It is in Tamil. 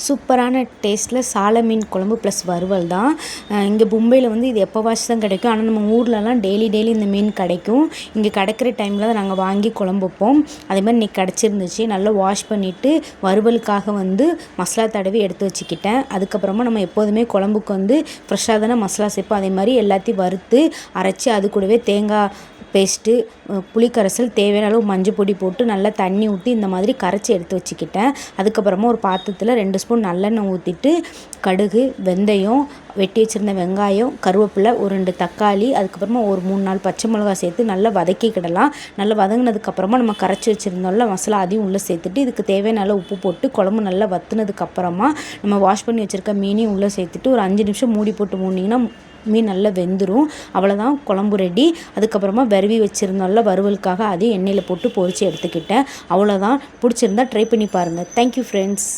சூப்பரான டேஸ்ட்டில் சால மீன் குழம்பு ப்ளஸ் வறுவல் தான். இங்கே மும்பையில் வந்து இது எப்போவாச்சும் தான் கிடைக்கும். ஆனால் நம்ம ஊர்லலாம் டெய்லி இந்த மீன் கிடைக்கும். இங்கே கிடைக்கிற டைமில் தான் நாங்கள் வாங்கி குழம்பு வைப்போம். அதேமாதிரி இன்றைக்கி கிடச்சிருந்துச்சு. நல்லா வாஷ் பண்ணிவிட்டு வறுவலுக்காக வந்து மசாலா தடவி எடுத்து வச்சுக்கிட்டேன். அதுக்கப்புறமா நம்ம எப்போதுமே குழம்புக்கு வந்து ஃப்ரெஷ்ஷாக தானே மசாலா சேர்ப்போம். அதே மாதிரி எல்லாத்தையும் வறுத்து அரைச்சி அது கூடவே தேங்காய் பேஸ்ட்டு, புளிக்கரைசல், தேவையான அளவு மஞ்சள் பொடி போட்டு நல்லா தண்ணி ஊற்றி இந்த மாதிரி கரைச்சி எடுத்து வச்சுக்கிட்டேன். அதுக்கப்புறமா ஒரு பாத்திரத்தில் 2 ஸ்பூன் நல்லெண்ணெய் ஊற்றிட்டு கடுகு, வெந்தயம், வெட்டி வச்சுருந்த வெங்காயம், கருவேப்பிலை, ஒரு 2 தக்காளி, அதுக்கப்புறமா ஒரு 3-4 பச்சை மிளகாய் சேர்த்து நல்லா வதக்கிக்கிடலாம். நல்லா வதங்கினதுக்கப்புறமா நம்ம கரைச்சி வச்சுருந்தோம்ல மசாலா அதையும் உள்ளே சேர்த்துட்டு இதுக்கு தேவையான அளவு உப்பு போட்டு குழம்பு நல்லா வற்றுனதுக்கப்புறமா நம்ம வாஷ் பண்ணி வச்சுருக்க மீனையும் உள்ளே சேர்த்துட்டு ஒரு 5 நிமிஷம் மூடி போட்டு மூடினீங்கன்னா மீன் நல்லா வெந்துடும். அவ்வளோதான், குழம்பு ரெடி. அதுக்கப்புறமா விரவி வச்சுருந்தோம்ல வறுவலுக்காக அதையும் எண்ணெயில் போட்டு பொரித்து எடுத்துக்கிட்டேன். அவ்வளோதான். பிடிச்சிருந்தா ட்ரை பண்ணி பாருங்கள். Thank you friends.